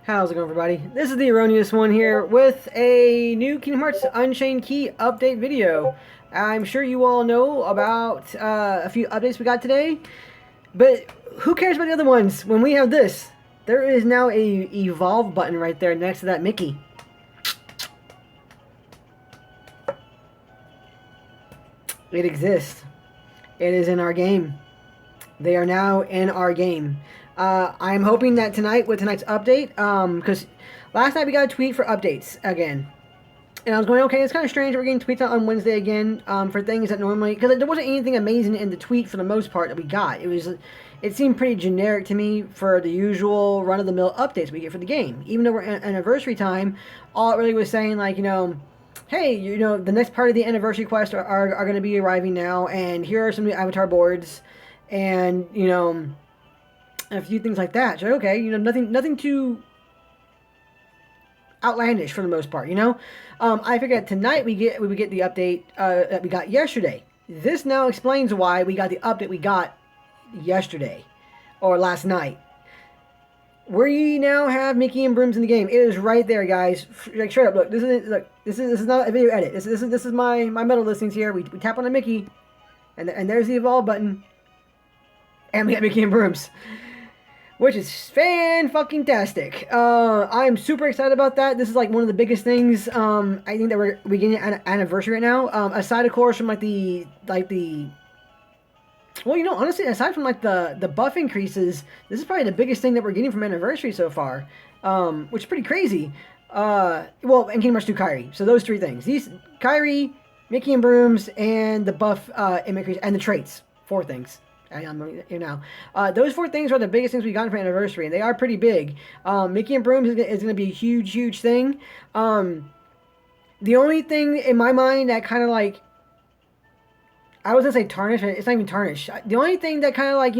How's it going, everybody? This is the Erroneous One here with a new Kingdom Hearts Unchained Key update video. I'm sure you all know about a few updates we got today, but who cares about the other ones when we have this? There is now a Evolve button right there next to that Mickey. It exists. It is in our game. They are now in our game. I'm hoping that tonight, with tonight's update, because last night we got a tweet for updates again. And I was going, okay, it's kind of strange we're getting tweets on Wednesday again for things that normally... Because there wasn't anything amazing in the tweet for the most part that we got. It seemed pretty generic to me for the usual run-of-the-mill updates we get for the game. Even though we're at anniversary time, all it really was saying, like, hey, the next part of the anniversary quest are going to be arriving now, and here are some new avatar boards, and, a few things like that. So, okay, nothing too outlandish for the most part, I figured tonight we would get the update that we got yesterday. This now explains why we got the update we got yesterday, or last night. We now have Mickey and Brooms in the game. It is right there, guys. Like, straight up, look. This is not a video edit. This is my medal listings here. We tap on the Mickey, and there's the Evolve button, and we got Mickey and Brooms, which is fan-fucking-tastic. I'm super excited about that. This is like one of the biggest things. I think that we're getting an anniversary right now. Aside, of course, from well, honestly, aside from the buff increases, this is probably the biggest thing that we're getting from anniversary so far, which is pretty crazy. Well, and Kingdom Hearts 2 Kairi. So those three things: these Kairi, Mickey and Brooms, and the buff increase and the traits. Four things. Those four things are the biggest things we got for anniversary, and they are pretty big. Mickey and Brooms is going to be a huge thing. The only thing in my mind that kind of like, I was going to say tarnish, it's not even tarnish. The only thing that kind of like,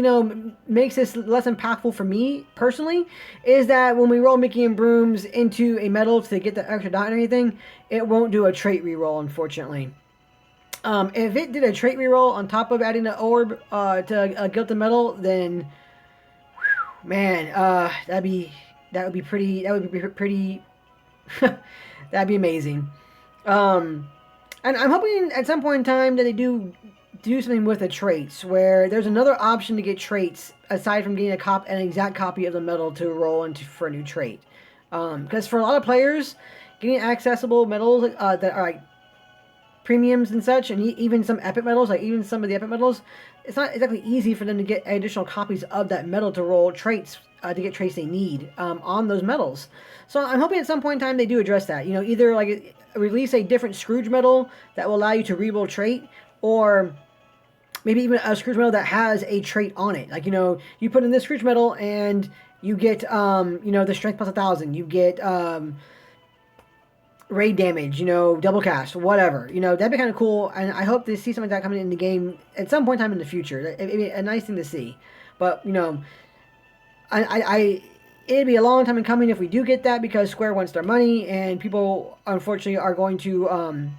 makes this less impactful for me personally is that when we roll Mickey and Brooms into a medal to get the extra dot and everything, it won't do a trait reroll, unfortunately. If it did a trait reroll on top of adding an orb to a Gilded Medal, then, whew, man, that would be pretty, that'd be amazing. And I'm hoping at some point in time that they do something with the traits, where there's another option to get traits aside from getting an exact copy of the medal to roll into for a new trait. Because for a lot of players, getting accessible medals that are like premiums and such, and even some epic medals, like even some of the epic medals, it's not exactly easy for them to get additional copies of that medal to roll traits, to get traits they need on those medals. So I'm hoping at some point in time they do address that. Either like release a different Scrooge medal that will allow you to reroll trait, or maybe even a Scrooge medal that has a trait on it. Like, you put in this Scrooge medal and you get, the strength plus 1,000. You get, raid damage, double cast, whatever. That'd be kind of cool, and I hope to see something like that coming in the game at some point in time in the future. It'd be a nice thing to see. But, it'd be a long time in coming if we do get that, because Square wants their money, and people, unfortunately, are going to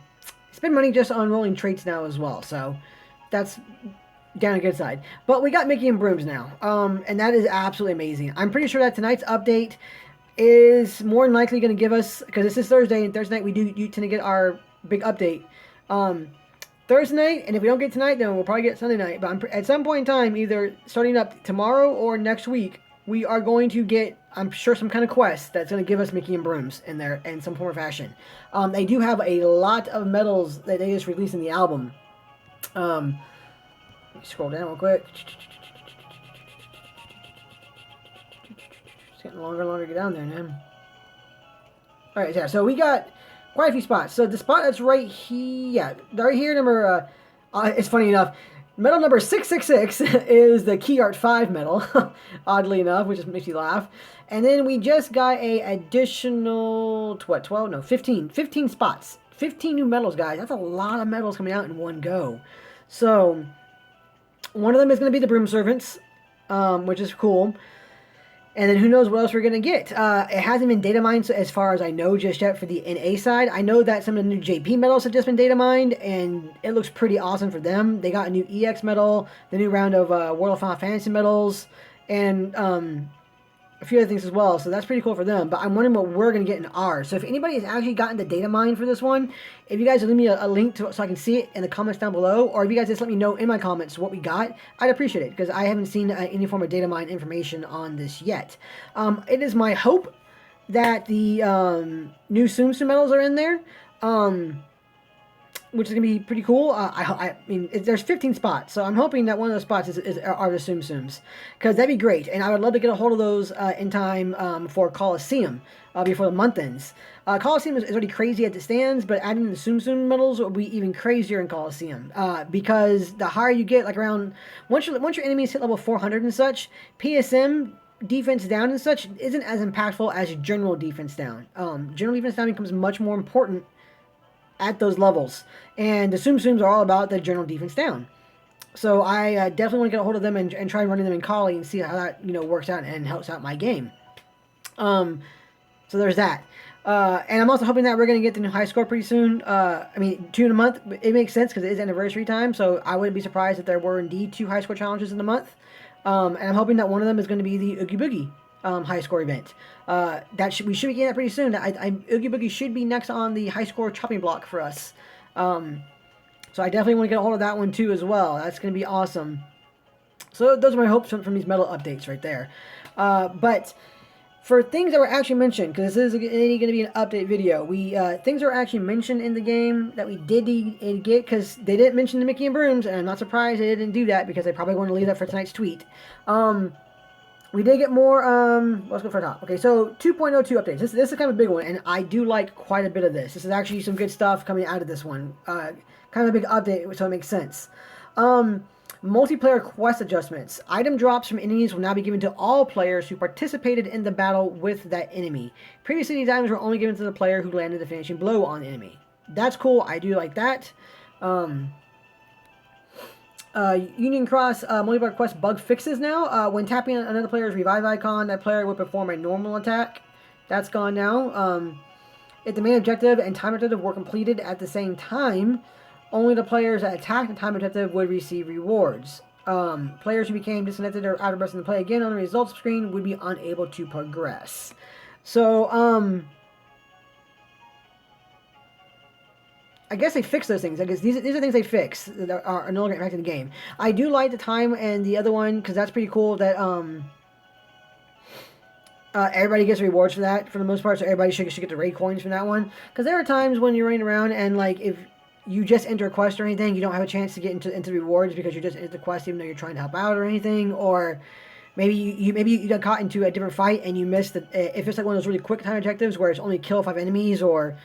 spend money just on rolling traits now as well. So, that's down a good side. But we got Mickey and Brooms now, and that is absolutely amazing. I'm pretty sure that tonight's update is more than likely going to give us, because this is Thursday, and Thursday night we do tend to get our big update. Thursday night, and if we don't get tonight, then we'll probably get Sunday night. But at some point in time, either starting up tomorrow or next week, we are going to get, I'm sure, some kind of quest that's going to give us Mickey and Brooms in there in some form or fashion. They do have a lot of medals that they just released in the album. Let me scroll down real quick. It's getting longer and longer to get down there, man. Alright, yeah, so we got quite a few spots. So the spot that's right here, yeah, right here, it's funny enough, medal number 666 is the Key Art 5 medal, oddly enough, which just makes you laugh. And then we just got a additional, 12? No, 15 spots. 15 new medals, guys. That's a lot of medals coming out in one go. So, one of them is going to be the Broom Servants, which is cool. And then who knows what else we're going to get. It hasn't been data mined, so as far as I know, just yet for the NA side. I know that some of the new JP medals have just been data mined, and it looks pretty awesome for them. They got a new EX medal, the new round of World of Final Fantasy medals, and a few other things as well, so that's pretty cool for them. But I'm wondering what we're going to get in ours. So if anybody has actually gotten the data mine for this one, if you guys leave me a link to it so I can see it in the comments down below, or if you guys just let me know in my comments what we got, I'd appreciate it, because I haven't seen any form of data mine information on this yet. It is my hope that the new Tsum Tsum medals are in there. Which is going to be pretty cool. I mean, there's 15 spots, so I'm hoping that one of those spots are the Tsum Tsums, because that'd be great, and I would love to get a hold of those in time for Coliseum before the month ends. Coliseum is already crazy as it stands, but adding the Tsum Tsum medals will be even crazier in Coliseum, because the higher you get, like around, once your enemies hit level 400 and such, PSM defense down and such isn't as impactful as general defense down. General defense down becomes much more important at those levels, and the Tsum Tsums are all about the general defense down. So I definitely want to get a hold of them and try running them in Collie and see how that works out and helps out my game. So there's that. And I'm also hoping that we're going to get the new high score pretty soon. I mean, 2 in a month, it makes sense because it is anniversary time, so I wouldn't be surprised if there were indeed 2 high score challenges in the month. And I'm hoping that one of them is going to be the Oogie Boogie high score event. We should be getting that pretty soon. Oogie Boogie should be next on the high score chopping block for us. So I definitely want to get a hold of that one too as well. That's going to be awesome. So those are my hopes from these medal updates right there. But for things that were actually mentioned, because this is going to be an update video, things that were actually mentioned in the game that we did get, because they didn't mention the Mickey and Brooms, and I'm not surprised they didn't do that, because they probably want to leave that for tonight's tweet. We did get more, let's go for the top. Okay, so 2.02 updates. This is kind of a big one, and I do like quite a bit of this. This is actually some good stuff coming out of this one. Kind of a big update, so it makes sense. Multiplayer quest adjustments. Item drops from enemies will now be given to all players who participated in the battle with that enemy. Previously, these items were only given to the player who landed the finishing blow on the enemy. That's cool. I do like that. Union Cross multiplayer quest bug fixes now. When tapping on another player's revive icon, that player will perform a normal attack. That's gone now. If the main objective and time objective were completed at the same time, only the players that attacked the time objective would receive rewards. Players who became disconnected or out of breath to play again on the results screen would be unable to progress. So, I guess they fixed those things. I guess these are things they fixed that are no longer impacting the game. I do like the time and the other one, because that's pretty cool that everybody gets rewards for that for the most part, so everybody should get the raid coins from that one. Because there are times when you're running around and, like, if you just enter a quest or anything, you don't have a chance to get into rewards because you just entered the quest even though you're trying to help out or anything, or maybe you got caught into a different fight and you missed if it's like one of those really quick time objectives where it's only kill 5 enemies or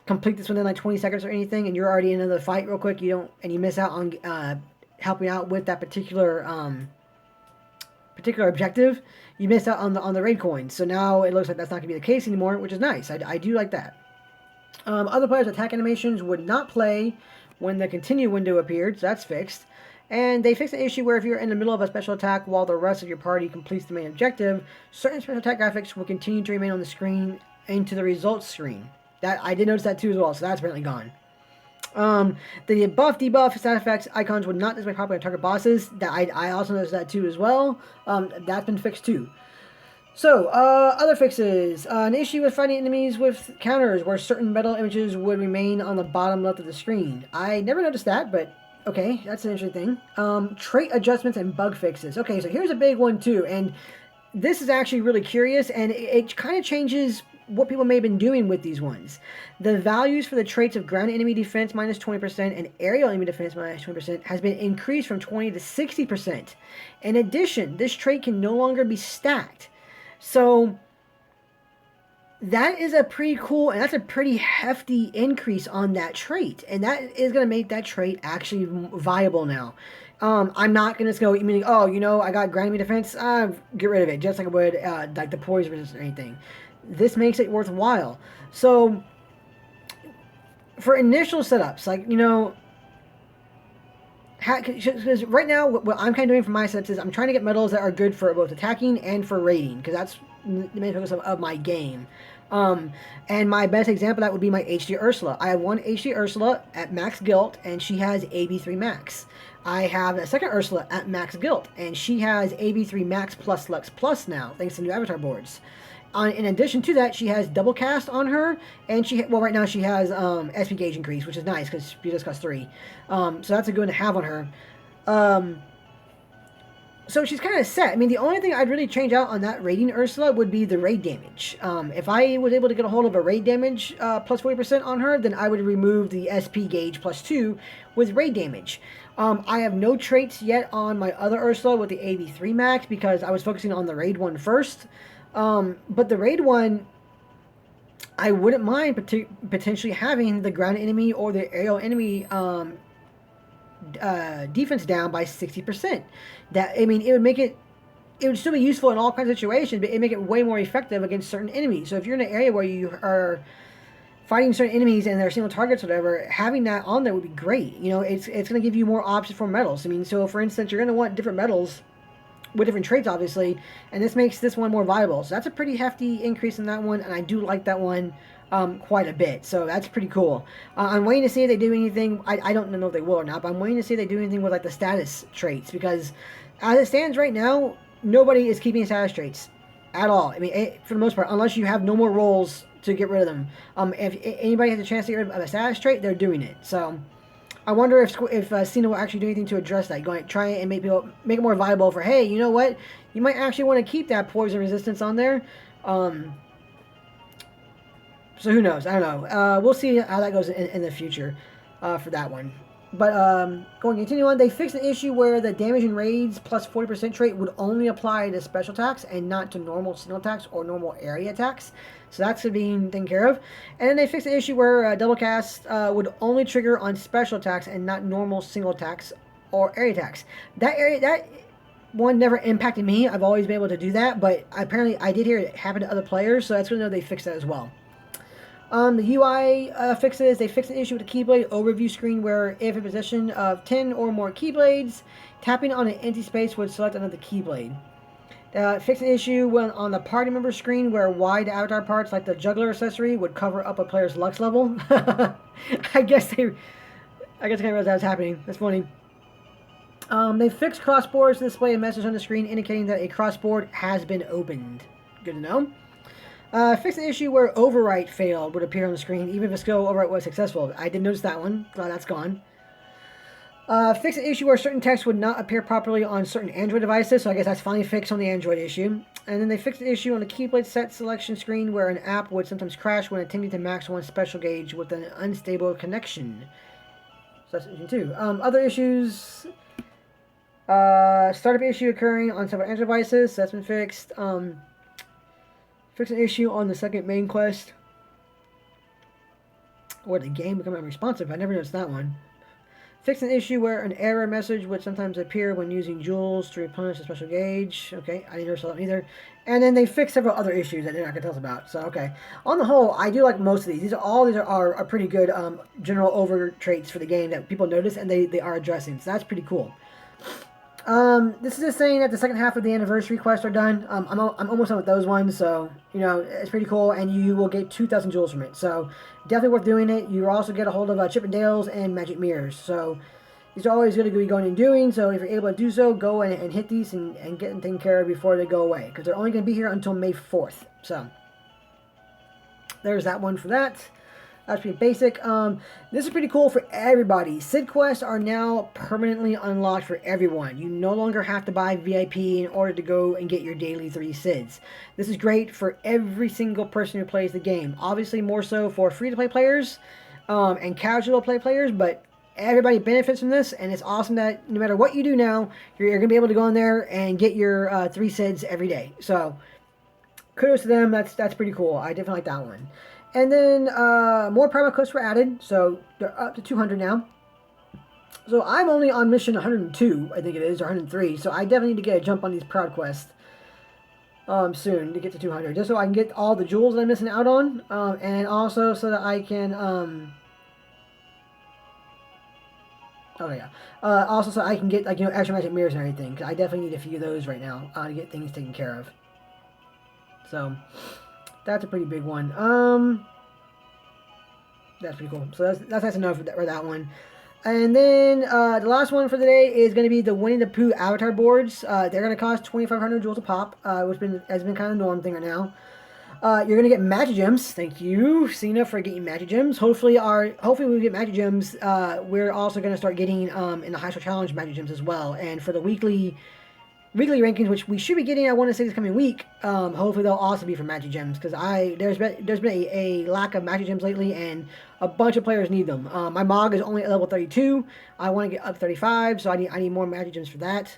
complete this within like 20 seconds or anything, and you're already in another fight real quick, you miss out on helping out with that particular objective, you missed out on the raid coins. So now it looks like that's not going to be the case anymore, which is nice. I do like that. Other players' attack animations would not play when the continue window appeared, so that's fixed. And they fixed an issue where if you're in the middle of a special attack while the rest of your party completes the main objective, certain special attack graphics will continue to remain on the screen into the results screen. That I did notice that too as well, so that's apparently gone. The buff, debuff, stat effects icons would not display properly on target bosses. That I also noticed that too as well. That's been fixed too. So, other fixes. An issue with fighting enemies with counters where certain metal images would remain on the bottom left of the screen. I never noticed that, but okay, that's an interesting thing. Trait adjustments and bug fixes. Okay, so here's a big one too, and this is actually really curious, and it kind of changes what people may have been doing with these ones. The values for the traits of ground enemy defense minus 20% and aerial enemy defense minus 20% has been increased from 20 to 60%. In addition, this trait can no longer be stacked. So that is a pretty cool, and that's a pretty hefty increase on that trait, and that is going to make that trait actually viable now. I'm not going to go meaning, oh, I got ground enemy defense, get rid of it, just like I would like the poison resistance or anything. This makes it worthwhile. So for initial setups, like, because right now what I'm kind of doing for my setups is I'm trying to get medals that are good for both attacking and for raiding, because that's the main focus of my game. And my best example of that would be my HD Ursula. I have one HD Ursula at max guilt, and she has AB3 max. I have a second Ursula at max guild, and she has AB3 max plus Lux plus now, thanks to new avatar boards. In addition to that, she has double cast on her, and right now she has SP gauge increase, which is nice because she just costs 3. So that's a good one to have on her. So she's kind of set. I mean, the only thing I'd really change out on that raiding Ursula would be the raid damage. If I was able to get a hold of a raid damage plus 40% on her, then I would remove the SP gauge plus 2 with raid damage. I have no traits yet on my other Ursula with the AB3 max because I was focusing on the raid one first. But the raid one, I wouldn't mind potentially having the ground enemy or the aerial enemy defense down by 60%. That, I mean, it would still be useful in all kinds of situations, but it would make it way more effective against certain enemies. So if you're in an area where you are fighting certain enemies and they're single targets or whatever, having that on there would be great. You know, it's going to give you more options for medals. I mean, so for instance, you're going to want different medals with different traits, obviously, and this makes this one more viable. So that's a pretty hefty increase in that one, and I do like that one quite a bit. So that's pretty cool. I'm waiting to see if they do anything. I don't know if they will or not, but I'm waiting to see if they do anything with like the status traits, because as it stands right now, nobody is keeping status traits at all. I mean, for the most part, unless you have no more roles to get rid of them. If anybody has a chance to get rid of a status trait, they're doing it. So I wonder if Cena will actually do anything to address that. Going to try and make it more viable for, hey, you know what? You might actually want to keep that poison resistance on there. So who knows? I don't know. We'll see how that goes in the future for that one. But going to continue on, they fixed an issue where the damage in raids plus 40% trait would only apply to special attacks and not to normal single attacks or normal area attacks. So that's being taken care of. And then they fixed the issue where double cast would only trigger on special attacks and not normal single attacks or area attacks. That one never impacted me. I've always been able to do that, but apparently I did hear it happen to other players, so that's good to know they fixed that as well. The UI fixes, they fixed an issue with the Keyblade overview screen where if a position of 10 or more Keyblades, tapping on an empty space would select another Keyblade. Fixed an issue when on the party member screen where wide avatar parts like the juggler accessory would cover up a player's Lux level. I guess I can't realize that was happening. That's funny. They fixed crossboards to display a message on the screen indicating that a crossboard has been opened. Good to know. Fixed an issue where overwrite failed would appear on the screen, even if a skill overwrite was successful. I did notice that one. Glad that's gone. Fixed an issue where certain text would not appear properly on certain Android devices, so I guess that's finally fixed on the Android issue. And then they fixed the issue on the Keyblade set selection screen where an app would sometimes crash when attempting to max one special gauge with an unstable connection. So that's issue 2. Other issues... startup issue occurring on several Android devices, so that's been fixed. Fix an issue on the second main quest where the game become unresponsive. I never noticed that one. Fix an issue where an error message would sometimes appear when using jewels to replenish a special gauge. Okay, I didn't notice that one either. And then they fixed several other issues that they're not going to tell us about. So, okay. On the whole, I do like most of these. These are pretty good general over traits for the game that people notice and they are addressing. So that's pretty cool. This is just saying that the second half of the anniversary quests are done. I'm almost done with those ones, so, you know, it's pretty cool, and you will get 2,000 jewels from it, so definitely worth doing it. You also get a hold of Chip and Dale's and Magic Mirrors, so these are always going to be going and doing, so if you're able to do so, go and hit these and get them taken care of before they go away, because they're only going to be here until May 4th, so there's that one for that. That's pretty basic. This is pretty cool for everybody. Sid quests are now permanently unlocked for everyone. You no longer have to buy VIP in order to go and get your daily 3 Sids. This is great for every single person who plays the game. Obviously more so for free-to-play players and casual play players, but everybody benefits from this, and it's awesome that no matter what you do now, you're going to be able to go in there and get your 3 Sids every day. So kudos to them. That's pretty cool. I definitely like that one. And then more private quests were added, so they're up to 200 now. So I'm only on mission 102, I think it is, or 103, so I definitely need to get a jump on these proud quests soon to get to 200, just so I can get all the jewels that I'm missing out on, and also so that I can, also so I can get, like, you know, extra magic mirrors and everything, because I definitely need a few of those right now to get things taken care of. So that's a pretty big one. That's pretty cool. So that's nice enough for that one. And then the last one for the day is going to be the Winnie the Pooh avatar boards. They're going to cost 2,500 jewels a pop, which has been kind of a norm thing right now. You're gonna get magic gems. Thank you, Cena, for getting magic gems. Hopefully when we get magic gems, we're also gonna start getting in the high school challenge magic gems as well. And for the weekly rankings, which we should be getting, I want to say this coming week. Hopefully they'll also be for magic gems because there's been a lack of magic gems lately, and a bunch of players need them. My Mog is only at level 32. I want to get up 35, so I need more magic gems for that.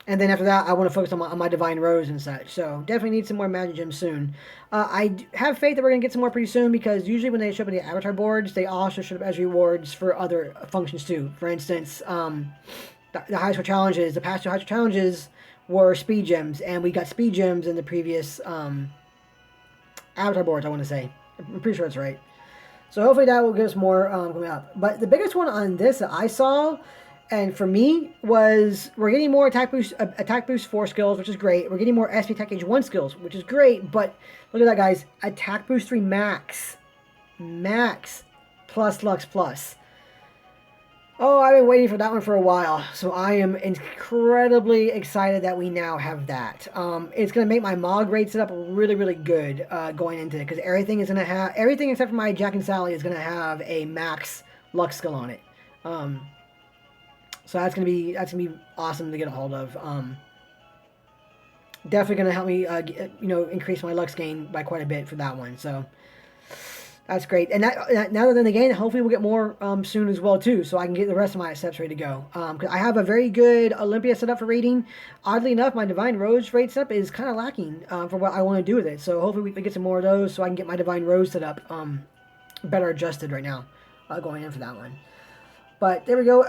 And then after that, I want to focus on my Divine Rose and such. So definitely need some more Magic Gems soon. I have faith that we're going to get some more pretty soon because usually when they show up in the avatar boards, they also show up as rewards for other functions too. For instance, the high school challenges, the past two high school challenges were speed gems, and we got speed gems in the previous avatar boards, I want to say. I'm pretty sure that's right. So hopefully that will give us more coming up. But the biggest one on this that I saw, and for me, was we're getting more attack boost 4 skills, which is great. We're getting more SP attack age 1 skills, which is great. But look at that, guys. Attack boost 3 max. Max. Plus Lux plus. Oh, I've been waiting for that one for a while. So I am incredibly excited that we now have that. It's going to make my Mog rate set up really, really good going into it. Because everything is going to have, everything except for my Jack and Sally is going to have a max Lux skill on it. So that's gonna be awesome to get a hold of. Definitely gonna help me, increase my Lux gain by quite a bit for that one. So that's great. And that now that in the game, hopefully we'll get more soon as well too, so I can get the rest of my steps ready to go. Because I have a very good Olympia set up for rating. Oddly enough, my Divine Rose rate setup is kind of lacking for what I want to do with it. So hopefully we get some more of those, so I can get my Divine Rose set up better adjusted right now, going in for that one. But there we go.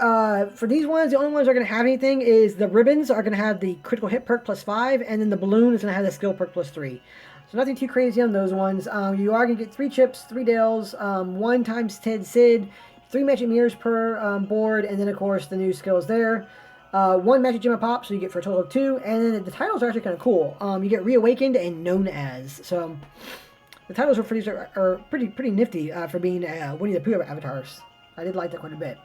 For these ones, the only ones that are going to have anything is the ribbons are going to have the critical hit perk plus 5, and then the balloon is going to have the skill perk plus 3. So nothing too crazy on those ones. You are going to get 3 chips, 3 Dales, 1 times Ted Sid, 3 magic mirrors per board, and then of course the new skills there. 1 magic gem a pop, so you get for a total of 2. And then the titles are actually kind of cool. You get Reawakened and Known As. So the titles are pretty nifty for being Winnie the Pooh avatars. I did like that quite a bit.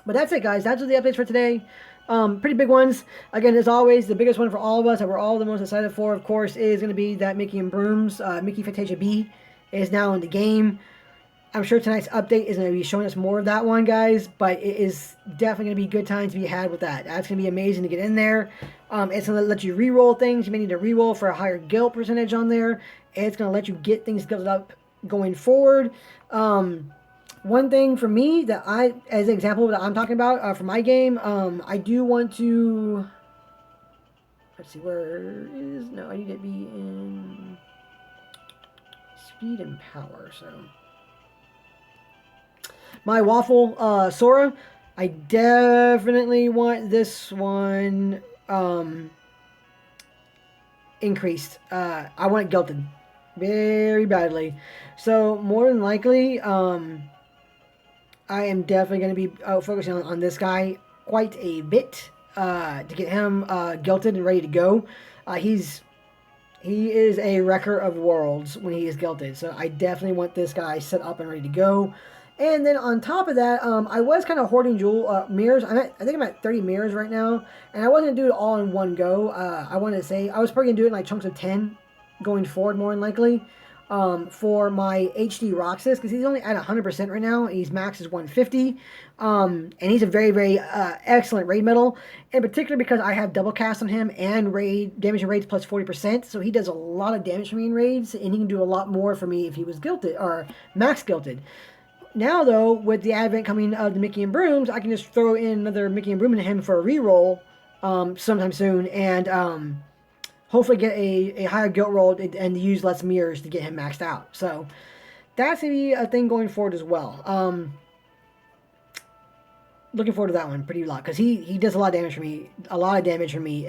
But that's it, guys. That's the updates for today. Pretty big ones. Again, as always, the biggest one for all of us that we're all the most excited for, of course, is going to be that Mickey and Brooms. Mickey Fantasia B is now in the game. I'm sure tonight's update is going to be showing us more of that one, guys. But it is definitely going to be good times to be had with that. That's going to be amazing to get in there. It's going to let you re-roll things. You may need to re-roll for a higher guilt percentage on there. It's going to let you get things guilted up going forward. One thing for me that as an example that I'm talking about for my game, I do want to, let's see, I need to be in speed and power, so. My Waffle Sora, I definitely want this one increased. I want it guilted very badly. So more than likely, I am definitely going to be focusing on this guy quite a bit to get him guilted and ready to go. He is a wrecker of worlds when he is guilted, so I definitely want this guy set up and ready to go. And then on top of that, I was kind of hoarding jewel mirrors. I think I'm at 30 mirrors right now, and I wasn't going to do it all in one go. I wanted to say I was probably going to do it in like chunks of 10 going forward more than likely. For my HD Roxas, because he's only at 100% right now, and he's max is 150, and he's a very, very excellent raid medal, in particular because I have double cast on him and raid damage and raids plus 40%, so he does a lot of damage for me in raids, and he can do a lot more for me if he was guilted, or max guilted. Now, though, with the advent coming of the Mickey and Brooms, I can just throw in another Mickey and Broom into him for a reroll sometime soon, and hopefully get a higher guilt roll and use less mirrors to get him maxed out. So that's going to be a thing going forward as well. Looking forward to that one pretty a lot because he does a lot of damage for me. A lot of damage for me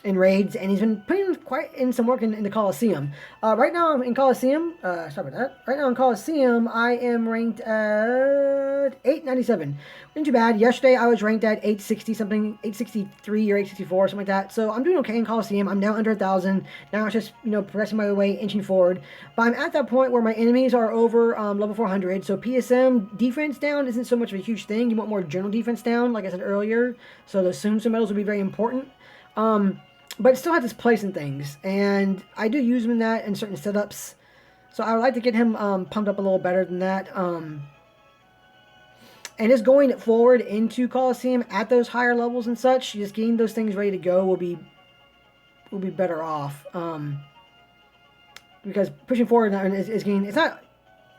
in raids, and he's been putting quite in some work in the Coliseum. Right now I'm in Coliseum. Sorry about that. Right now in Coliseum, I am ranked at 897. Not too bad. Yesterday I was ranked at 860 something, 863 or 864, something like that. So I'm doing okay in Coliseum. I'm now under 1,000. Now it's just progressing my way, inching forward. But I'm at that point where my enemies are over level 400. So PSM defense down isn't so much of a huge thing. You want more general defense down, like I said earlier. So the Tsum medals will be very important. But it still has its place in things, and I do use him in that in certain setups. So I would like to get him pumped up a little better than that. And just going forward into Coliseum at those higher levels and such, just getting those things ready to go will be better off. Because pushing forward is getting, it's not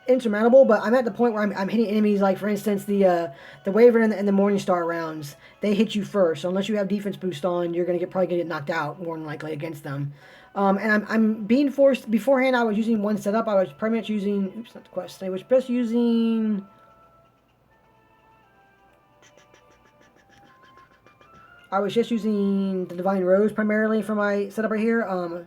insurmountable, but I'm at the point where I'm hitting enemies like, for instance, the Wyvern and the Morningstar rounds. They hit you first, so unless you have defense boost on, you're probably gonna get knocked out more than likely against them. And I'm being forced. Beforehand, I was using one setup. I was pretty much using. Oops, not the quest. I was just using. I was just using the Divine Rose primarily for my setup right here.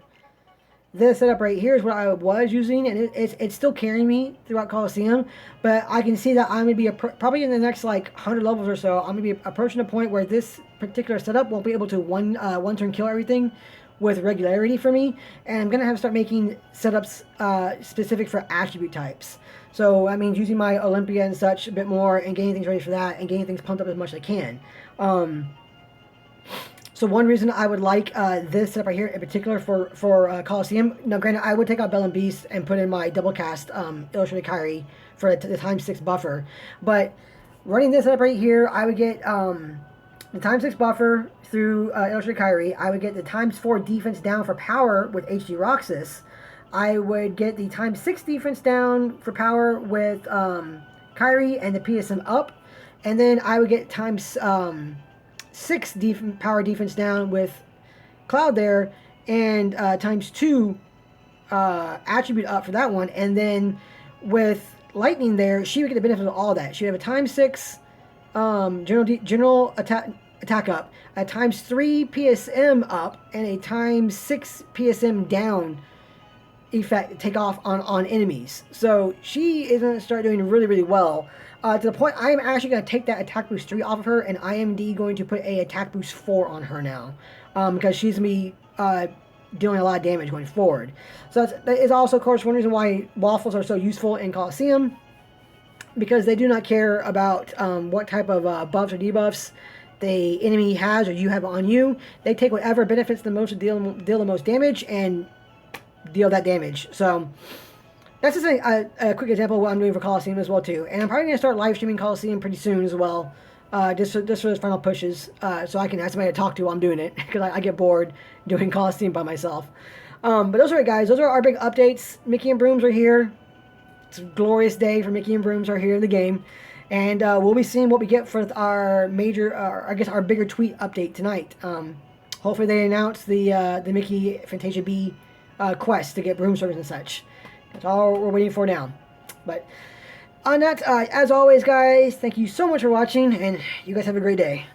This setup right here is what I was using, and it's still carrying me throughout Coliseum, but I can see that I'm going to be, probably in the next like 100 levels or so, I'm going to be approaching a point where this particular setup won't be able to one turn kill everything with regularity for me, and I'm going to have to start making setups specific for attribute types. So that means using my Olympia and such a bit more, and getting things ready for that, and getting things pumped up as much as I can. So one reason I would like this setup right here in particular for Coliseum, now granted I would take out Bell and Beast and put in my double cast Illustrated Kyrie for the times 6 buffer, but running this setup right here, I would get the times 6 buffer through Illustrated Kyrie. I would get the times 4 defense down for power with HD Roxas. I would get the times 6 defense down for power with Kyrie and the PSM up, and then I would get times 6 power defense down with Cloud there, and times 2 attribute up for that one, and then with Lightning there, she would get the benefit of all that. She would have a times 6 general attack up, a times 3 PSM up, and a times 6 PSM down effect take off on enemies. So she is going to start doing really, really well. To the point, I am actually going to take that attack boost 3 off of her, and I am going to put a attack boost 4 on her now, because she's going to be dealing a lot of damage going forward. So that is also, of course, one reason why waffles are so useful in Coliseum, because they do not care about what type of buffs or debuffs the enemy has or you have on you. They take whatever benefits the most to deal the most damage and deal that damage. So that's just a quick example of what I'm doing for Coliseum as well too. And I'm probably going to start live streaming Coliseum pretty soon as well, just for those final pushes, so I can have somebody to talk to while I'm doing it, because I get bored doing Coliseum by myself. But those are it, guys. Those are our big updates. Mickey and Brooms are here. It's a glorious day for Mickey and Brooms are here in the game. And we'll be seeing what we get for our major, I guess our bigger tweet update tonight. Hopefully they announce the Mickey Fantasia B quest to get broom service and such. That's all we're waiting for now. But on that, as always, guys, thank you so much for watching, and you guys have a great day.